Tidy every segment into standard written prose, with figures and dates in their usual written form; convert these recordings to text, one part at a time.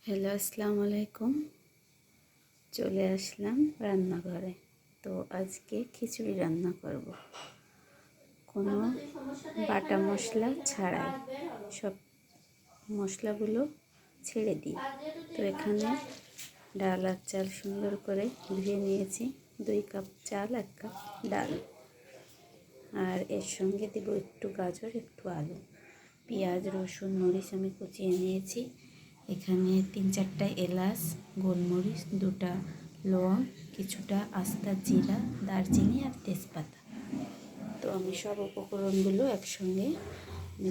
Hello, আসসালামু আলাইকুম। চলে আসলাম রান্নাঘরে। তো আজকে খিচুড়ি রান্না করব, কোনো বাটা মশলা ছাড়াই, সব মশলাগুলো ছেড়ে দিই। তো এখানে ডাল আর চাল সুন্দর করে ধুয়ে নিয়েছি, 2 কাপ চাল 1 কাপ ডাল। আর এর সঙ্গে দেব একটু গাজর, একটু আলু, পেঁয়াজ, রসুন, মরিচ আমি কুচিয়ে নিয়েছি। এখানে 3-4টা এলাচ, গোলমরিচ, 2টা লং, কিছুটা আস্তা জিরা, দারচিনি আর তেজপাতা। তো আমি সব উপকরণগুলো একসঙ্গে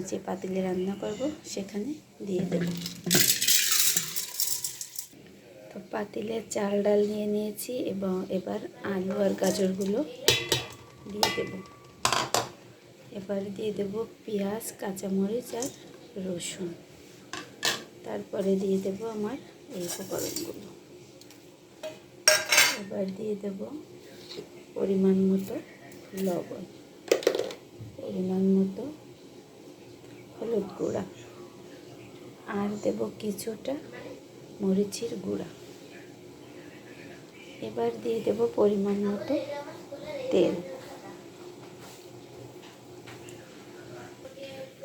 যে পাতিলে রান্না করব সেখানে দিয়ে দেব। তো পাতিলে চাল ডাল নিয়ে নিয়েছি এবং এবার আলু আর গাজরগুলো দিয়ে দেব। এবার দিয়ে দেব পেঁয়াজ, কাঁচামরিচ আর রসুন। তারপরে দিয়ে দেব আমার এই উপকরণগুলো। এবার দিয়ে দেব পরিমাণ মতো লবণ, পরিমাণ মতো হলুদ গুঁড়া, আর দেব কিছুটা মরিচের গুঁড়া। এবার দিয়ে দেব পরিমাণ মতো তেল।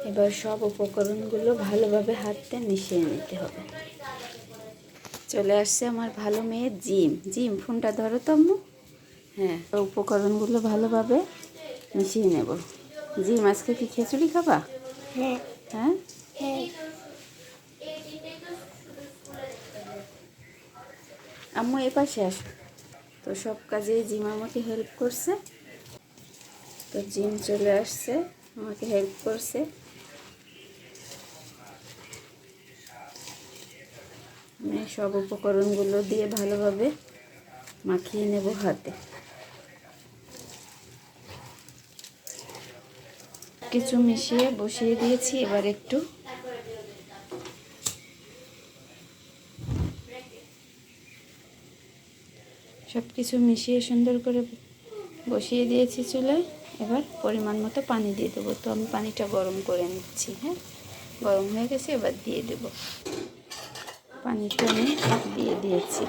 এবার সব উপকরণগুলো ভালোভাবে হাতে মিশিয়ে নিতে হবে। চলে আসছে আমার ভালো মেয়ে জিম। ফোনটা ধরো তো আম্মু। হ্যাঁ, উপকরণগুলো ভালোভাবে মিশিয়ে নেব। জিম, আজকে কি খিচুড়ি খাবা? হ্যাঁ। হ্যাঁ, আম্মু এ পাশে আসো। তো সব কাজেই জিম আমাকে হেল্প করছে। তো জিম চলে আসছে, আমাকে হেল্প করছে। আমি সব উপকরণগুলো দিয়ে ভালোভাবে মাখিয়ে নেব হাতে। কিছু মিশিয়ে বসিয়ে দিয়েছি। এবার একটু সব কিছু মিশিয়ে সুন্দর করে বসিয়ে দিয়েছি চুলায়। এবার পরিমাণ মতো পানি দিয়ে দেবো। তো আমি পানিটা গরম করে নিচ্ছি। হ্যাঁ, গরম হয়ে গেছে, এবার দিয়ে দেব। পানিটা আমি দিয়ে দিয়েছি,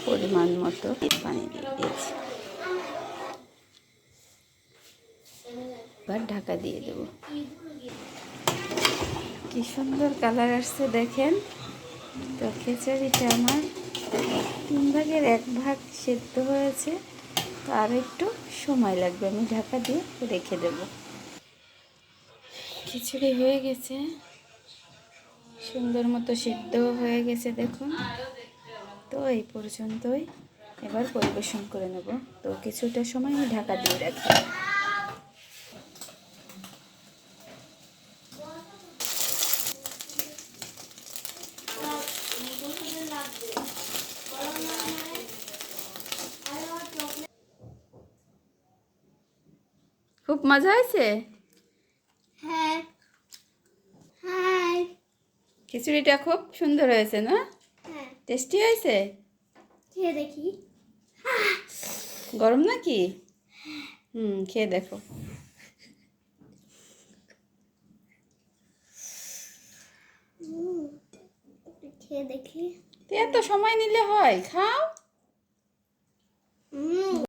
পরিমাণ মতো পানি দিয়ে দিয়েছি। এবার ঢাকা দিয়ে দেব। কি সুন্দর কালার আসছে দেখেন। তো খিচুড়িটা আমার 3 ভাগের 1 ভাগ সেদ্ধ হয়েছে। তো আর একটু সময় লাগবে, আমি ঢাকা দিয়ে রেখে দেব। খিচুড়ি হয়ে গেছে, সুন্দর মতো সেদ্ধ হয়ে গেছে দেখুন। তো এই পর্যন্তই, এবার পরিবেশন করে নেব। তো কিছুটা সময় আমি ঢাকা দিয়ে রাখি। খুব মজা হয়েছে। হ্যাঁ, হাই। খিচুড়িটা খুব সুন্দর হয়েছে না? হ্যাঁ, টেস্টি হয়েছে। খেয়ে দেখি। গরম নাকি? খেয়ে দেখো। খেয়ে দেখি। তো এত সময় নিলে হয়? খাও।